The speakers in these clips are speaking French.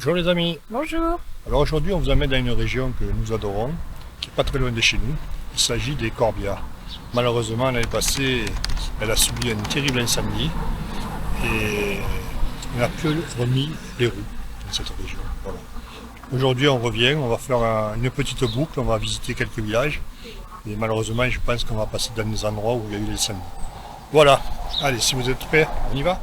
Bonjour les amis. Bonjour. Alors aujourd'hui on vous amène dans une région que nous adorons, qui est pas très loin de chez nous. Il s'agit des Corbières. Malheureusement l'année passée, elle a subi un terrible incendie et on n'a plus remis les rues dans cette région. Voilà. Aujourd'hui on revient, on va faire une petite boucle, on va visiter quelques villages et malheureusement je pense qu'on va passer dans des endroits où il y a eu l'incendie. Voilà, allez si vous êtes prêts, on y va.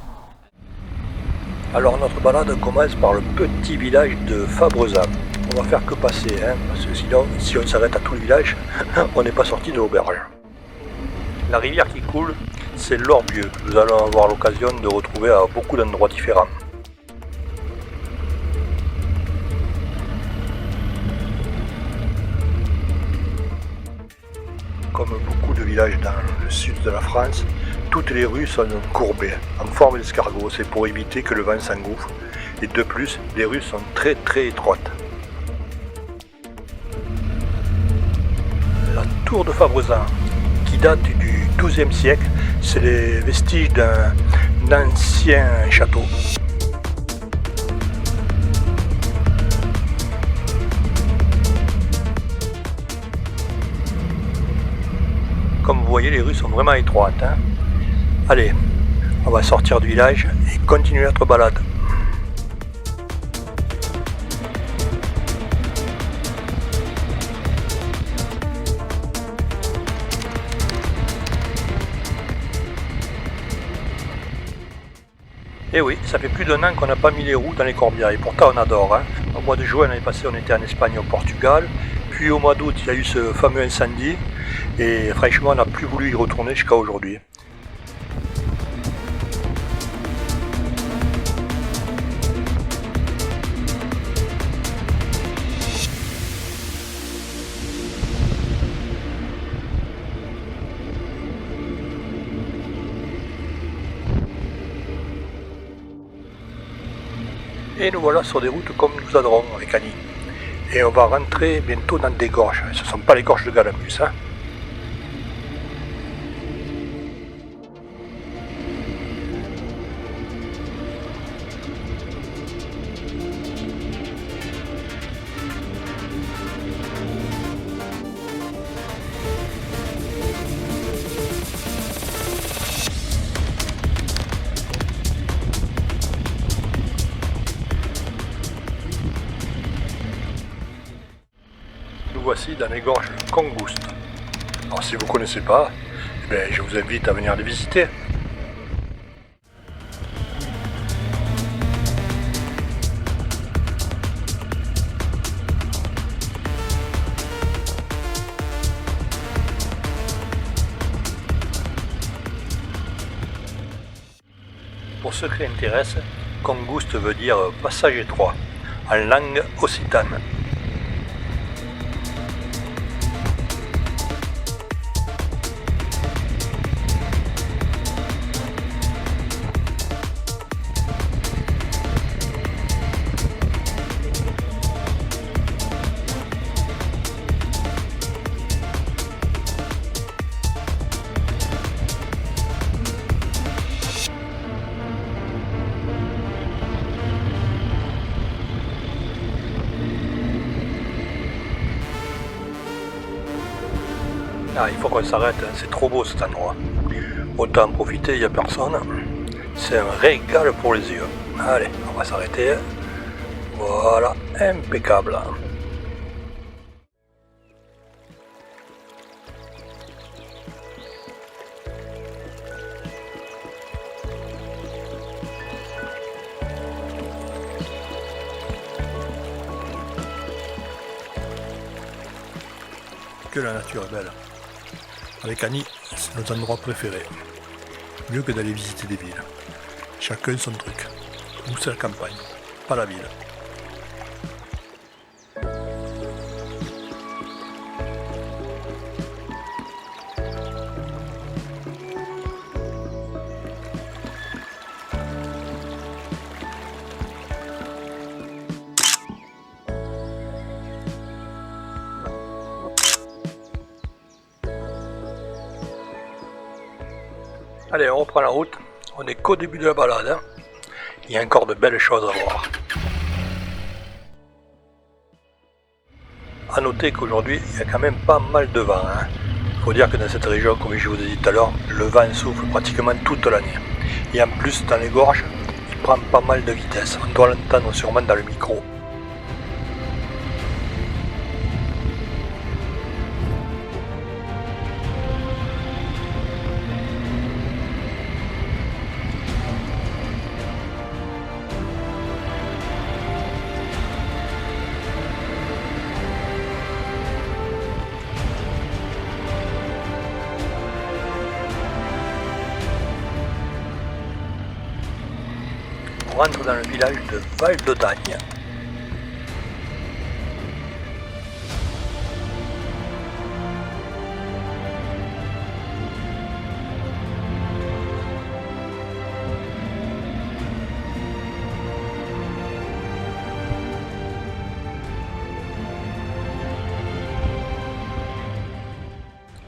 Alors notre balade commence par le petit village de Fabrezat. On va faire que passer, parce que sinon, si on s'arrête à tout le village, on n'est pas sorti de l'auberge. La rivière qui coule, c'est l'Orbieu. Nous allons avoir l'occasion de retrouver à beaucoup d'endroits différents. Comme beaucoup de villages dans le sud de la France, toutes les rues sont courbées, en forme d'escargot. C'est pour éviter que le vent s'engouffre. Et de plus, les rues sont très étroites. La tour de Fabrezat, qui date du XIIe siècle, c'est les vestiges d'un ancien château. Comme vous voyez, les rues sont vraiment étroites. Allez, on va sortir du village et continuer notre balade. Et oui, ça fait plus d'1 an qu'on n'a pas mis les roues dans les Corbières et pourtant on adore. Au mois de juin l'année passée on était en Espagne et au Portugal, puis au mois d'août il y a eu ce fameux incendie et franchement on n'a plus voulu y retourner jusqu'à aujourd'hui. Et nous voilà sur des routes comme nous adorons avec Annie. Et on va rentrer bientôt dans des gorges. Ce ne sont pas les gorges de Galamus. Nous voici dans les gorges Congoustes. Alors si vous ne connaissez pas, je vous invite à venir les visiter. Pour ceux qui l'intéressent, Congouste veut dire passage étroit, en langue occitane. Ah, il faut qu'on s'arrête, c'est trop beau cet endroit. Autant en profiter, il n'y a personne. C'est un régal pour les yeux. Allez, on va s'arrêter. Voilà, impeccable. Que la nature est belle. Avec Annie, c'est notre endroit préféré. Mieux que d'aller visiter des villes. Chacun son truc. Nous, c'est la campagne, pas la ville. Allez, on reprend la route. On n'est qu'au début de la balade. Il y a encore de belles choses à voir. A noter qu'aujourd'hui, il y a quand même pas mal de vent. Il faut dire que dans cette région, comme je vous ai dit tout à l'heure, le vent souffle pratiquement toute l'année. Et en plus, dans les gorges, il prend pas mal de vitesse. On doit l'entendre sûrement dans le micro. On rentre dans le village de Val-de-Dagne.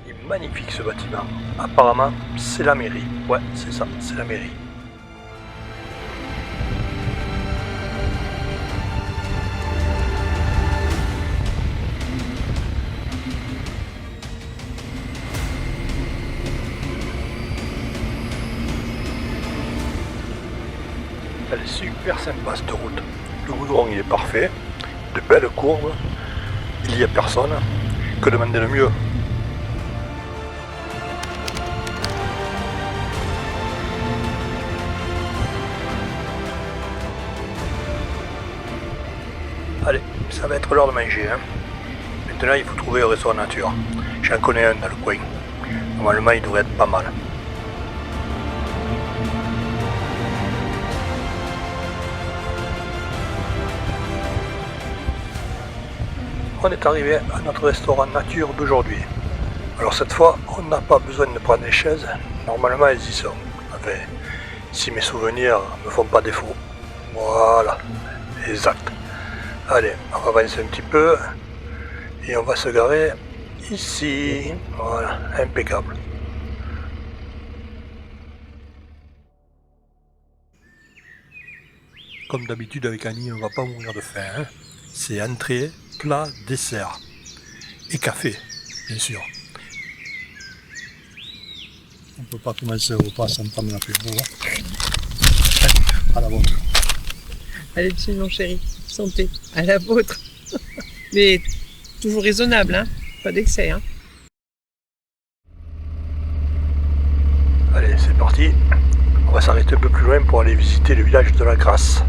Il est magnifique ce bâtiment. Apparemment, c'est la mairie. Ouais, c'est ça, c'est la mairie. Elle est super sympa cette route. Le goudron il est parfait, de belles courbes, il n'y a personne. Que demander de mieux? Allez, ça va être l'heure de manger. Maintenant il faut trouver un restaurant nature. J'en connais un dans le coin. Normalement il devrait être pas mal. On est arrivé à notre restaurant nature d'aujourd'hui. Alors cette fois, on n'a pas besoin de prendre des chaises. Normalement, elles y sont. Enfin, si mes souvenirs me font pas défaut. Voilà, exact. Allez, on va avancer un petit peu. Et on va se garer ici. Voilà, impeccable. Comme d'habitude avec Annie, on va pas mourir de faim. C'est entrée, plat, dessert. Et café, bien sûr. On ne peut pas commencer le repas sans prendre l'apéro. À la vôtre. Allez, dessus, mon chéri. Santé. À la vôtre. Mais toujours raisonnable, hein. Pas d'excès, hein. Allez, c'est parti. On va s'arrêter un peu plus loin pour aller visiter le village de la Grasse.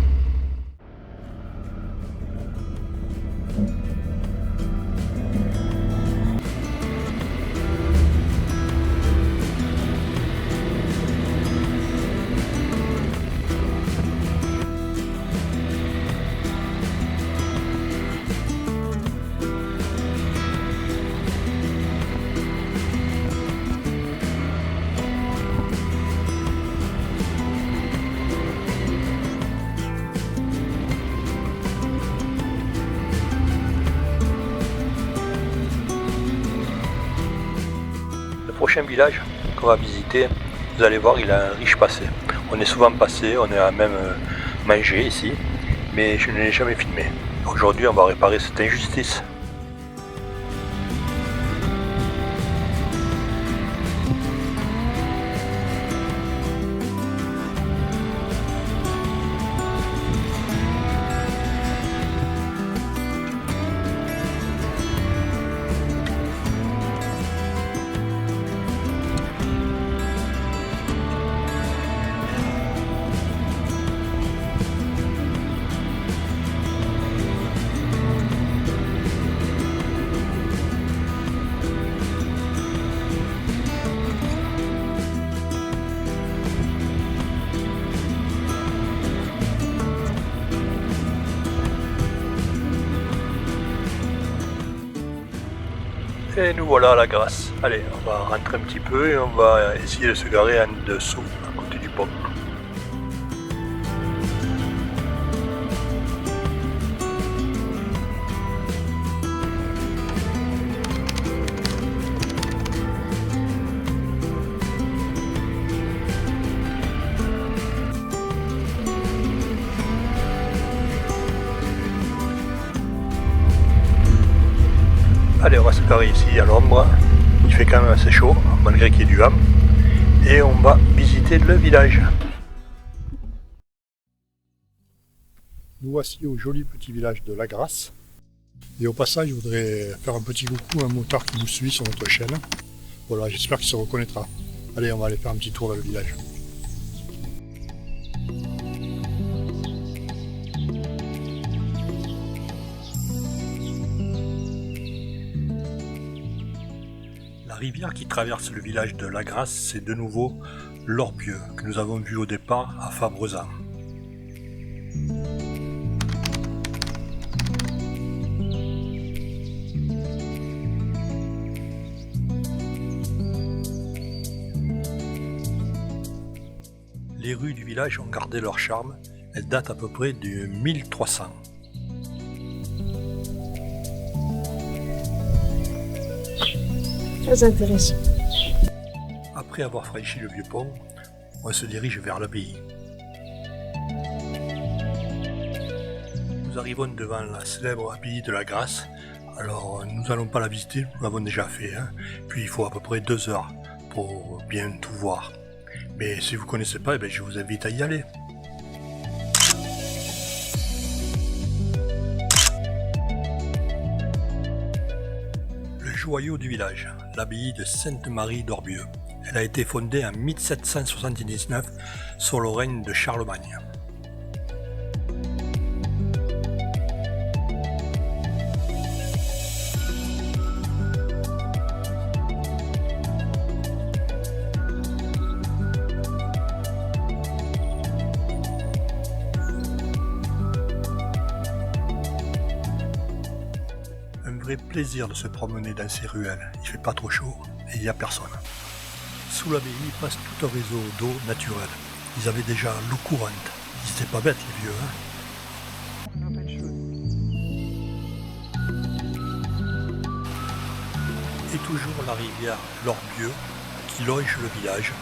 Le prochain village qu'on va visiter, vous allez voir, il a un riche passé. On est souvent passé, on a même mangé ici, mais je ne l'ai jamais filmé. Aujourd'hui, on va réparer cette injustice. Et nous voilà à la Grasse. Allez, on va rentrer un petit peu et on va essayer de se garer en dessous, à côté du pont. préparer ici à l'ombre. Il fait quand même assez chaud, malgré qu'il y ait du vent. Et on va visiter le village. Nous voici au joli petit village de La Grasse. Et au passage, je voudrais faire un petit coucou à un motard qui nous suit sur notre chaîne. Voilà, j'espère qu'il se reconnaîtra. Allez, on va aller faire un petit tour dans le village. La rivière qui traverse le village de La Grasse, c'est de nouveau l'Orbieu, que nous avons vu au départ à Fabrezan. Les rues du village ont gardé leur charme, elles datent à peu près de 1300. Très intéressant. Après avoir franchi le vieux pont, on se dirige vers l'abbaye. Nous arrivons devant la célèbre abbaye de la Grasse. Alors nous n'allons pas la visiter, nous l'avons déjà fait. Puis il faut à peu près 2 heures pour bien tout voir. Mais si vous ne connaissez pas, je vous invite à y aller. Le joyau du village, l'abbaye de Sainte-Marie d'Orbieu. Elle a été fondée en 1779 sous le règne de Charlemagne. Un vrai plaisir de se promener dans ces ruelles, il fait pas trop chaud et il n'y a personne. Sous l'abbaye passe tout un réseau d'eau naturelle. Ils avaient déjà l'eau courante. Ils étaient pas bêtes les vieux. Et toujours la rivière l'Orbieu qui loge le village.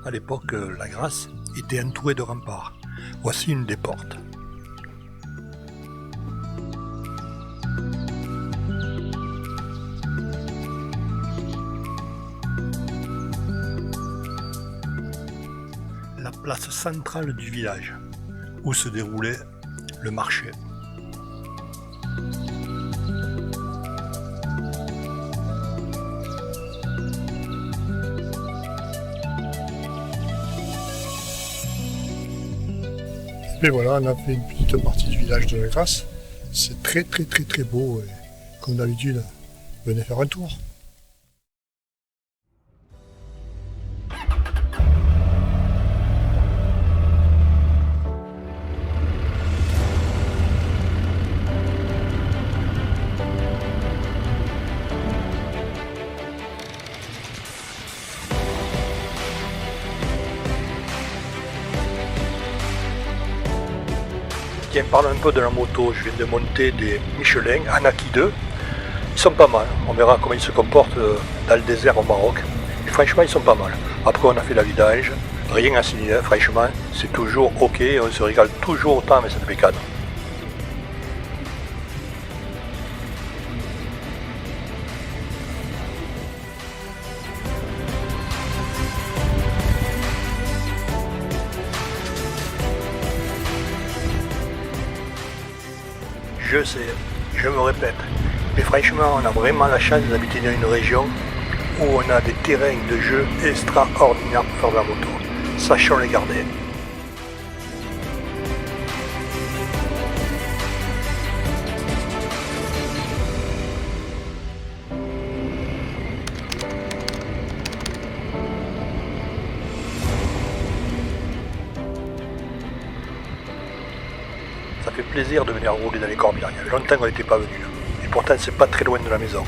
À l'époque, La Grasse était entourée de remparts. Voici une des portes. La place centrale du village, où se déroulait le marché. Et voilà, on a fait une petite partie du village de La Grasse. C'est très beau et comme d'habitude, venez faire un tour. Tiens, parle un peu de la moto, je viens de monter des Michelin Anaki 2. Ils sont pas mal, on verra comment ils se comportent dans le désert au Maroc. Et franchement, ils sont pas mal. Après, on a fait la vidange, rien à signaler, franchement, c'est toujours ok, on se régale toujours autant avec cette bécane. Je sais, je me répète, mais franchement, on a vraiment la chance d'habiter dans une région où on a des terrains de jeu extraordinaires pour faire de la moto. Sachons les garder. Ça fait plaisir de venir rouler dans les Corbières. Il y avait longtemps qu'on n'était pas venu. Et pourtant, c'est pas très loin de la maison.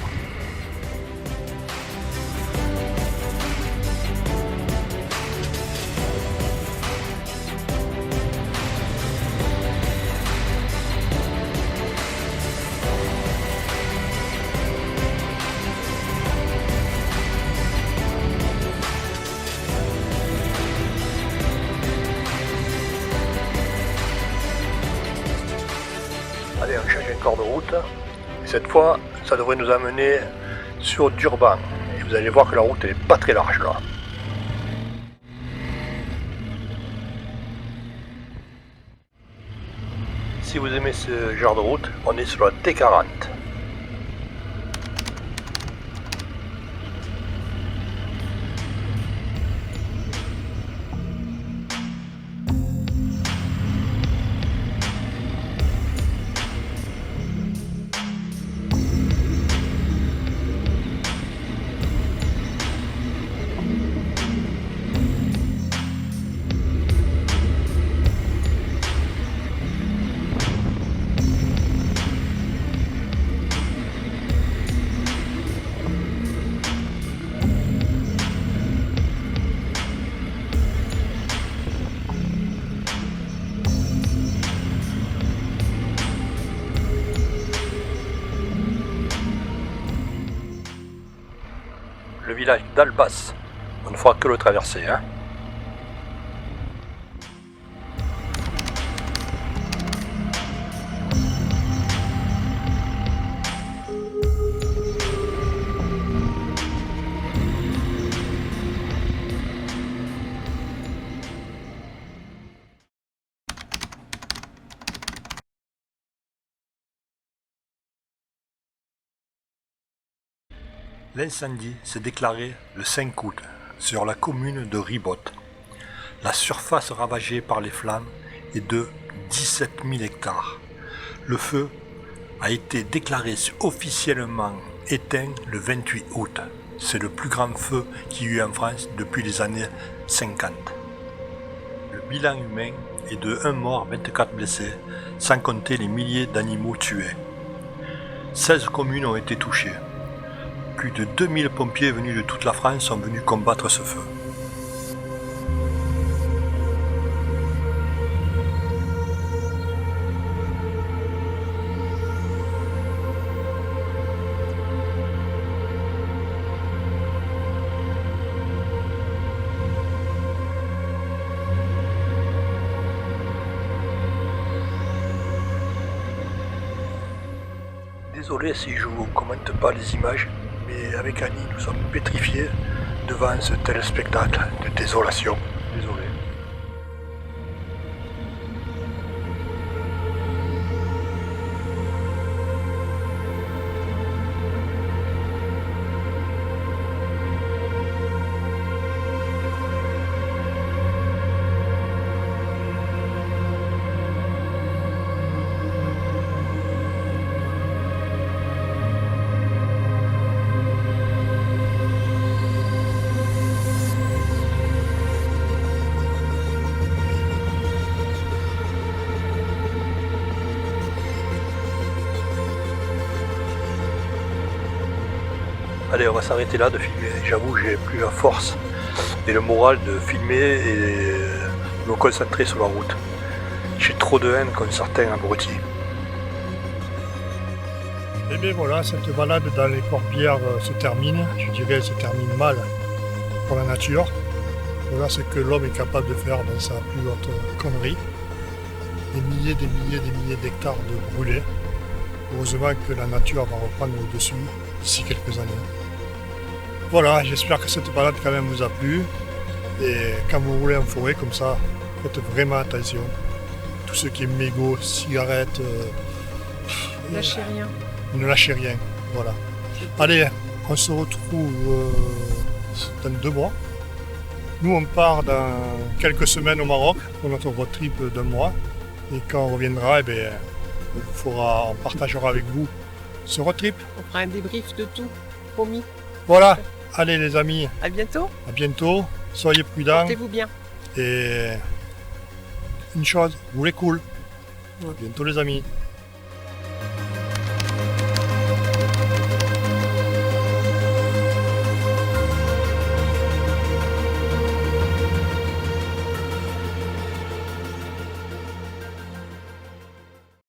Allez, on change encore de route. Et cette fois, ça devrait nous amener sur Durban. Et vous allez voir que la route n'est pas très large là. Si vous aimez ce genre de route, on est sur la T40. Le village d'Albas. On ne fera que le traverser, hein. L'incendie s'est déclaré le 5 août sur la commune de Ribot. La surface ravagée par les flammes est de 17 000 hectares. Le feu a été déclaré officiellement éteint le 28 août. C'est le plus grand feu qu'il y a eu en France depuis les années 50. Le bilan humain est de 1 mort, 24 blessés, sans compter les milliers d'animaux tués. 16 communes ont été touchées. Plus de 2000 pompiers venus de toute la France sont venus combattre ce feu. Désolé si je vous commente pas les images, mais avec Annie, nous sommes pétrifiés devant ce tel spectacle de désolation. Désolé. Allez, on va s'arrêter là de filmer. J'avoue, j'ai plus la force et le moral de filmer et me concentrer sur la route. J'ai trop de haine comme certains abrutis. Et bien voilà, cette balade dans les corbières se termine. Je dirais, se termine mal pour la nature. Voilà ce que l'homme est capable de faire dans sa plus haute connerie. Des milliers d'hectares de brûlés. Heureusement que la nature va reprendre le dessus d'ici quelques années. Voilà, j'espère que cette balade quand même vous a plu. Et quand vous roulez en forêt comme ça, faites vraiment attention. Tout ce qui est mégots, cigarettes, Lâchez rien. ne lâchez rien. Voilà. Allez, on se retrouve dans 2 mois. Nous, on part dans quelques semaines au Maroc pour notre road trip d'1 mois. Et quand on reviendra, eh bien, on partagera avec vous ce road trip. On fera un débrief de tout, promis. Voilà, allez les amis, À bientôt. à bientôt, soyez prudents Portez-vous bien. et une chose, roulez cool. À bientôt les amis.